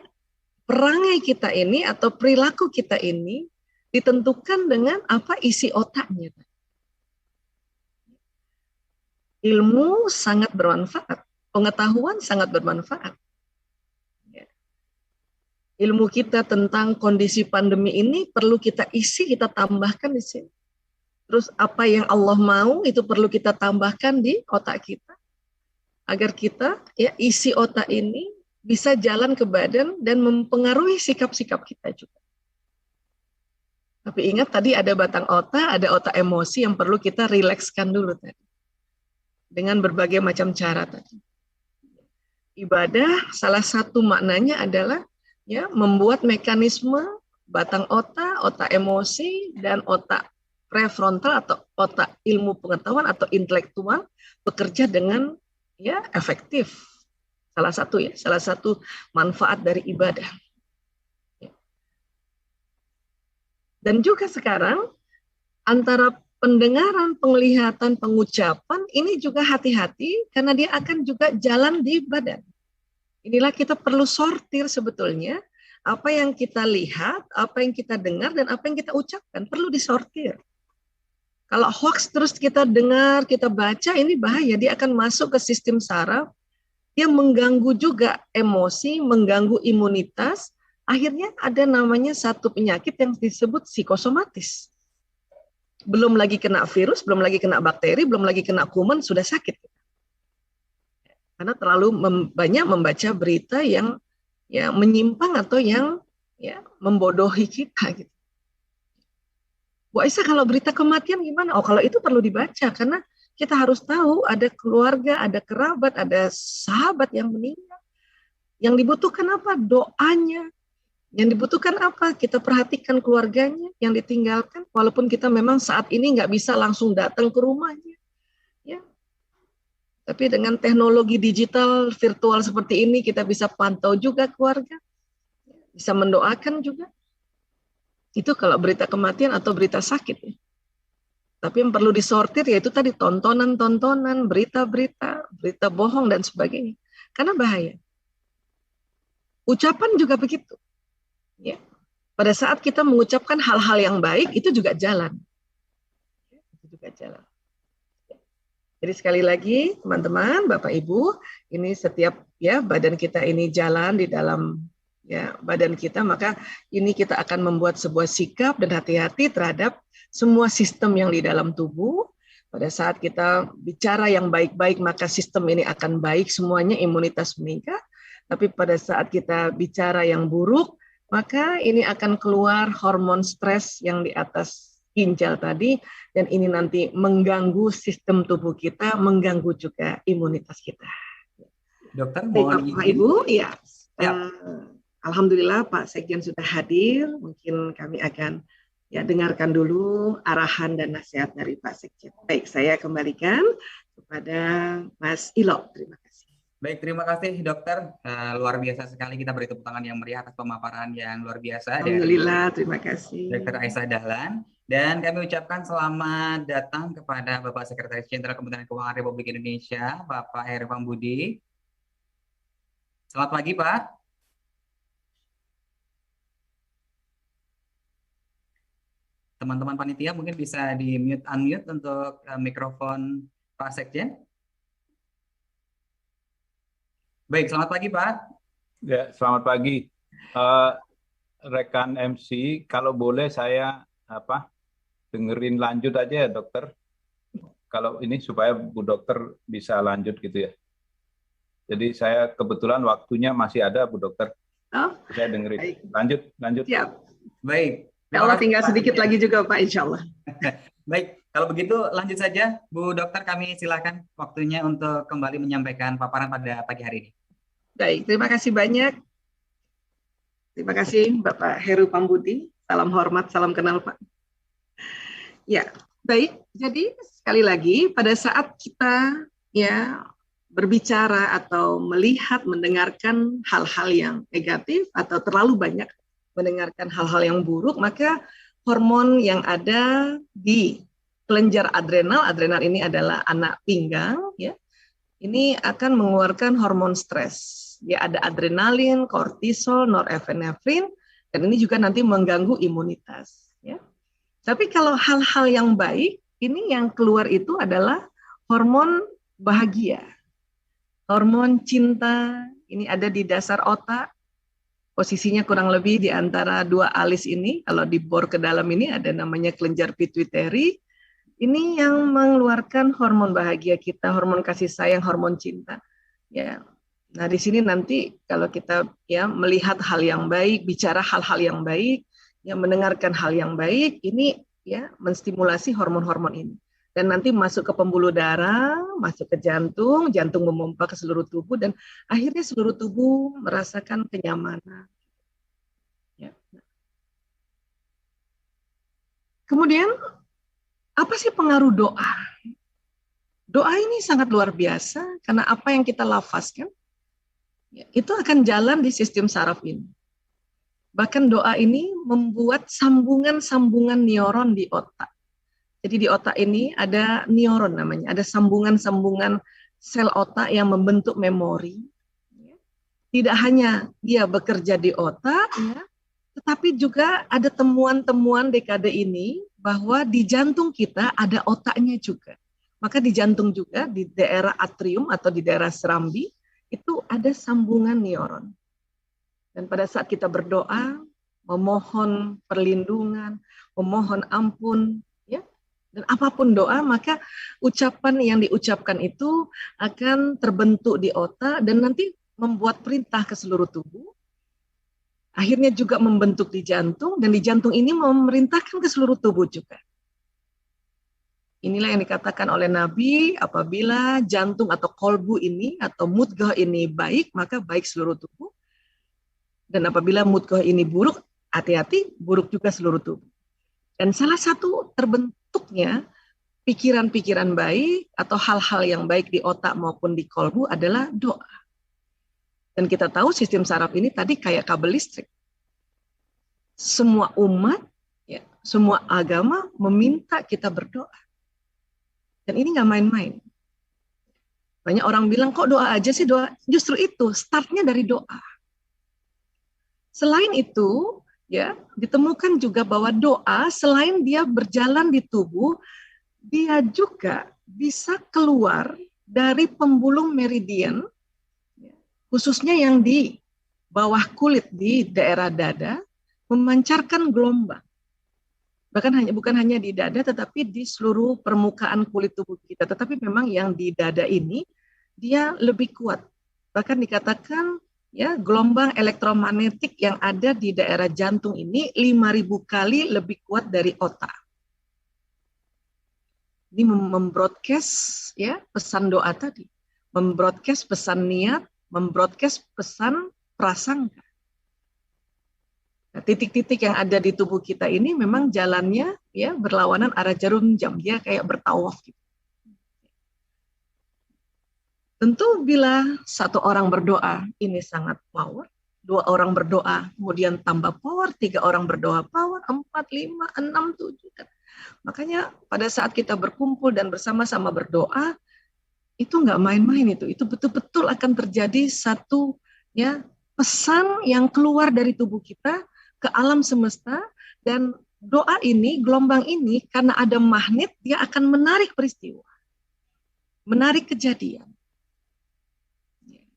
perangai kita ini atau perilaku kita ini ditentukan dengan apa isi otaknya. Ilmu sangat bermanfaat, pengetahuan sangat bermanfaat. Ilmu kita tentang kondisi pandemi ini perlu kita isi, kita tambahkan di sini. Terus apa yang Allah mau itu perlu kita tambahkan di otak kita. Agar kita ya isi otak ini bisa jalan ke badan dan mempengaruhi sikap-sikap kita juga. Tapi ingat tadi ada batang otak, ada otak emosi yang perlu kita rilekskan dulu tadi. Dengan berbagai macam cara tadi. Ibadah salah satu maknanya adalah ya membuat mekanisme batang otak, otak emosi dan otak prefrontal atau otak ilmu pengetahuan atau intelektual bekerja dengan ya efektif. Salah satu manfaat dari ibadah. Dan juga sekarang antara pendengaran, penglihatan, pengucapan ini juga hati-hati karena dia akan juga jalan di badan. Inilah kita perlu sortir sebetulnya apa yang kita lihat, apa yang kita dengar, dan apa yang kita ucapkan perlu disortir. Kalau hoax terus kita dengar, kita baca, ini bahaya. Dia akan masuk ke sistem saraf, dia mengganggu juga emosi, mengganggu imunitas, akhirnya ada namanya satu penyakit yang disebut psikosomatis. Belum lagi kena virus, belum lagi kena bakteri, belum lagi kena kuman, sudah sakit. Karena terlalu banyak membaca berita yang ya menyimpang atau yang ya membodohi kita gitu. Bu Aisyah, kalau berita kematian gimana? Oh, kalau itu perlu dibaca karena kita harus tahu ada keluarga, ada kerabat, ada sahabat yang meninggal. Yang dibutuhkan apa? Doanya. Yang dibutuhkan apa? Kita perhatikan keluarganya yang ditinggalkan, walaupun kita memang saat ini nggak bisa langsung datang ke rumahnya. Ya. Tapi dengan teknologi digital virtual seperti ini, kita bisa pantau juga keluarga, bisa mendoakan juga. Itu kalau berita kematian atau berita sakit. Ya. Tapi yang perlu disortir yaitu tadi tontonan-tontonan, berita-berita, berita bohong dan sebagainya. Karena bahaya. Ucapan juga begitu. Ya. Pada saat kita mengucapkan hal-hal yang baik, itu juga jalan. Itu juga jalan. Jadi sekali lagi, teman-teman, Bapak Ibu, ini setiap ya badan kita ini jalan di dalam ya badan kita, maka ini kita akan membuat sebuah sikap dan hati-hati terhadap semua sistem yang di dalam tubuh. Pada saat kita bicara yang baik-baik, maka sistem ini akan baik, semuanya imunitas meningkat. Tapi pada saat kita bicara yang buruk, maka ini akan keluar hormon stres yang di atas ginjal tadi, dan ini nanti mengganggu sistem tubuh kita, mengganggu juga imunitas kita. Dokter, mohon Bapak izin. Ibu, ya. Ya. Alhamdulillah Pak Sekjen sudah hadir. Mungkin kami akan ya dengarkan dulu arahan dan nasihat dari Pak Sekjen. Baik, saya kembalikan kepada Mas Ilo. Terima kasih. Baik, terima kasih dokter. Luar biasa sekali, kita beri tepuk tangan yang meriah atas pemaparan yang luar biasa Alhamdulillah, dari terima kasih. Dr. Aisyah Dahlan. Dan kami ucapkan selamat datang kepada Bapak Sekretaris Jenderal Kementerian Keuangan Republik Indonesia, Bapak Heru Pambudi. Selamat pagi, Pak. Teman-teman panitia mungkin bisa di mute unmute untuk mikrofon Pak Sekjen. Baik, selamat pagi Pak. Ya, selamat pagi. Rekan MC, kalau boleh saya dengerin lanjut aja ya dokter. Kalau ini supaya Bu Dokter bisa lanjut gitu ya. Jadi saya kebetulan waktunya masih ada Bu Dokter. Oh, saya dengerin. Baik. Lanjut. Siap. Baik. Kalau tinggal sedikit lagi juga Pak, insya Allah. Baik, kalau begitu lanjut saja Bu Dokter, kami silakan waktunya untuk kembali menyampaikan paparan pada pagi hari ini. Baik, terima kasih banyak. Terima kasih Bapak Heru Pambudi. Salam hormat, salam kenal Pak. Ya, baik. Jadi sekali lagi pada saat kita ya berbicara atau melihat, mendengarkan hal-hal yang negatif atau terlalu banyak mendengarkan hal-hal yang buruk, maka hormon yang ada di kelenjar adrenal ini adalah anak pinggang, ya, ini akan mengeluarkan hormon stres. Ya, ada adrenalin, kortisol, norepinefrin, dan ini juga nanti mengganggu imunitas. Ya. Tapi kalau hal-hal yang baik, ini yang keluar itu adalah hormon bahagia, hormon cinta. Ini ada di dasar otak. Posisinya kurang lebih di antara dua alis ini. Kalau dibor ke dalam ini ada namanya kelenjar pituitary. Ini yang mengeluarkan hormon bahagia kita, hormon kasih sayang, hormon cinta. Ya. Nah, di sini nanti kalau kita ya melihat hal yang baik, bicara hal-hal yang baik, ya mendengarkan hal yang baik, ini ya menstimulasi hormon-hormon ini. Dan nanti masuk ke pembuluh darah, masuk ke jantung, jantung memompa ke seluruh tubuh, dan akhirnya seluruh tubuh merasakan kenyamanan. Ya. Kemudian, apa sih pengaruh doa? Doa ini sangat luar biasa, karena apa yang kita lafazkan, ya, itu akan jalan di sistem saraf ini. Bahkan doa ini membuat sambungan-sambungan neuron di otak. Jadi di otak ini ada neuron namanya, ada sambungan-sambungan sel otak yang membentuk memori. Tidak hanya dia bekerja di otak, ya, tetapi juga ada temuan-temuan dekade ini bahwa di jantung kita ada otaknya juga. Maka di jantung juga, di daerah atrium atau di daerah serambi, itu ada sambungan neuron. Dan pada saat kita berdoa, memohon perlindungan, memohon ampun, ya, dan apapun doa, maka ucapan yang diucapkan itu akan terbentuk di otak dan nanti membuat perintah ke seluruh tubuh. Akhirnya juga membentuk di jantung, dan di jantung ini memerintahkan ke seluruh tubuh juga. Inilah yang dikatakan oleh Nabi, apabila jantung atau kolbu ini atau mudghah ini baik, maka baik seluruh tubuh. Dan apabila mudghah ini buruk, hati-hati, buruk juga seluruh tubuh. Dan salah satu terbentuknya pikiran-pikiran baik atau hal-hal yang baik di otak maupun di kolbu adalah doa. Dan kita tahu sistem saraf ini tadi kayak kabel listrik. Semua umat, ya, semua agama meminta kita berdoa. Dan ini nggak main-main. Banyak orang bilang, kok doa aja sih doa? Justru itu, startnya dari doa. Selain itu, ya, ditemukan juga bahwa doa selain dia berjalan di tubuh, dia juga bisa keluar dari pembuluh meridian, khususnya yang di bawah kulit di daerah dada, memancarkan gelombang. Bukan hanya di dada, tetapi di seluruh permukaan kulit tubuh kita. Tetapi memang yang di dada ini, dia lebih kuat. Bahkan dikatakan, ya, gelombang elektromagnetik yang ada di daerah jantung ini 5.000 kali lebih kuat dari otak. Ini membroadcast, ya, pesan doa tadi, membroadcast pesan niat, membroadcast pesan prasangka. Nah, titik-titik yang ada di tubuh kita ini memang jalannya, ya, berlawanan arah jarum jam, dia kayak bertawaf gitu. Tentu bila satu orang berdoa ini sangat power, 2 orang berdoa kemudian tambah power, 3 orang berdoa power, 4, 5, 6, 7. Makanya pada saat kita berkumpul dan bersama-sama berdoa, itu nggak main-main itu betul-betul akan terjadi satu, ya, pesan yang keluar dari tubuh kita ke alam semesta, dan doa ini, gelombang ini karena ada magnet, dia akan menarik peristiwa, menarik kejadian.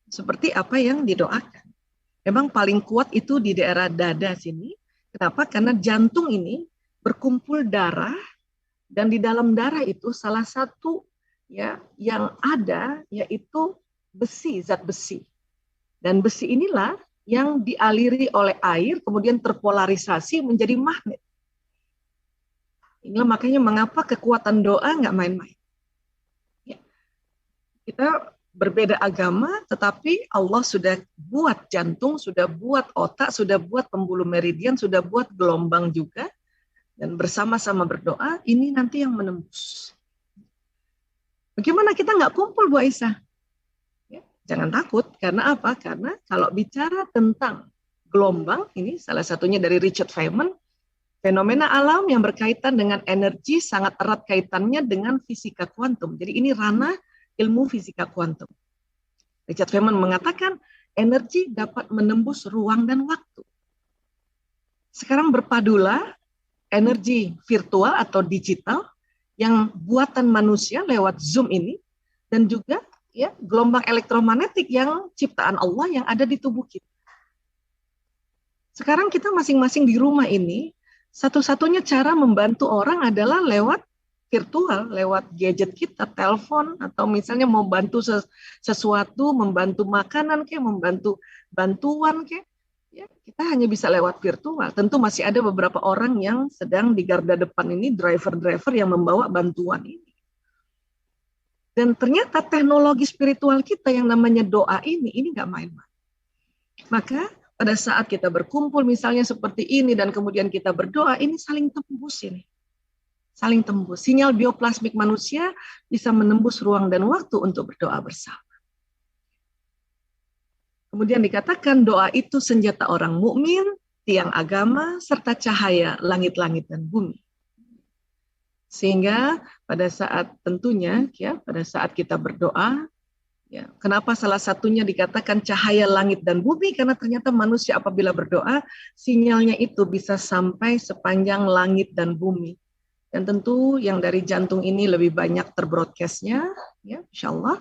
Seperti apa yang didoakan. Memang paling kuat itu di daerah dada sini. Kenapa? Karena jantung ini berkumpul darah, dan di dalam darah itu salah satu, ya, yang ada yaitu besi, zat besi. Dan besi inilah yang dialiri oleh air, kemudian terpolarisasi menjadi magnet. Inilah makanya mengapa kekuatan doa nggak main-main. Ya. Kita berbeda agama, tetapi Allah sudah buat jantung, sudah buat otak, sudah buat pembuluh meridian, sudah buat gelombang juga, dan bersama-sama berdoa, ini nanti yang menembus. Bagaimana kita nggak kumpul, Bu Aisyah? Ya, jangan takut, karena apa? Karena kalau bicara tentang gelombang, ini salah satunya dari Richard Feynman, fenomena alam yang berkaitan dengan energi sangat erat kaitannya dengan fisika kuantum. Jadi ini ranah ilmu fisika kuantum. Richard Feynman mengatakan energi dapat menembus ruang dan waktu. Sekarang berpadulah energi virtual atau digital yang buatan manusia lewat Zoom ini, dan juga, ya, gelombang elektromagnetik yang ciptaan Allah yang ada di tubuh kita. Sekarang kita masing-masing di rumah ini, satu-satunya cara membantu orang adalah lewat virtual, lewat gadget kita, telepon, atau misalnya mau bantu sesuatu, membantu makanan, kayak membantu bantuan, kayak, ya, kita hanya bisa lewat virtual. Tentu masih ada beberapa orang yang sedang di garda depan ini, driver-driver yang membawa bantuan ini. Dan ternyata teknologi spiritual kita yang namanya doa ini nggak main-main. Maka pada saat kita berkumpul misalnya seperti ini dan kemudian kita berdoa, ini saling tembus ini. Saling tembus. Sinyal bioplasmik manusia bisa menembus ruang dan waktu untuk berdoa bersama. Kemudian dikatakan doa itu senjata orang mukmin, tiang agama, serta cahaya langit-langit dan bumi. Sehingga pada saat tentunya, ya, pada saat kita berdoa, ya, kenapa salah satunya dikatakan cahaya langit dan bumi? Karena ternyata manusia apabila berdoa, sinyalnya itu bisa sampai sepanjang langit dan bumi. Dan tentu yang dari jantung ini lebih banyak terbroadcast-nya, ya, insya Allah.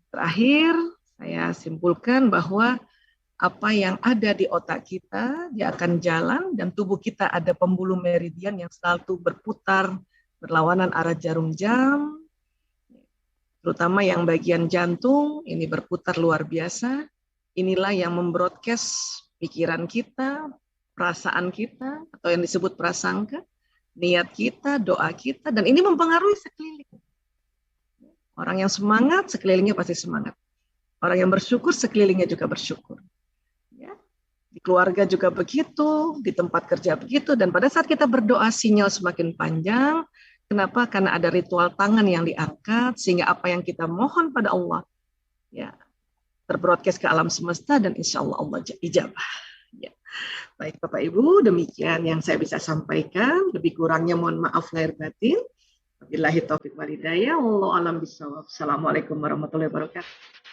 Terakhir, saya simpulkan bahwa apa yang ada di otak kita, dia akan jalan, dan tubuh kita ada pembuluh meridian yang selalu berputar berlawanan arah jarum jam, terutama yang bagian jantung, ini berputar luar biasa. Inilah yang membroadcast pikiran kita, perasaan kita, atau yang disebut prasangka, niat kita, doa kita, dan ini mempengaruhi sekeliling. Orang yang semangat, sekelilingnya pasti semangat. Orang yang bersyukur, sekelilingnya juga bersyukur. Ya. Di keluarga juga begitu, di tempat kerja begitu, dan pada saat kita berdoa sinyal semakin panjang. Kenapa? Karena ada ritual tangan yang diangkat, sehingga apa yang kita mohon pada Allah, ya, terbroadcast ke alam semesta, dan insya Allah Allah ijabah. Ya. Baik Bapak Ibu, demikian yang saya bisa sampaikan. Lebih kurangnya mohon maaf lahir batin. Wabillahi taufiq wal hidayah. Wallahu a'lam bishawab. Assalamualaikum warahmatullahi wabarakatuh.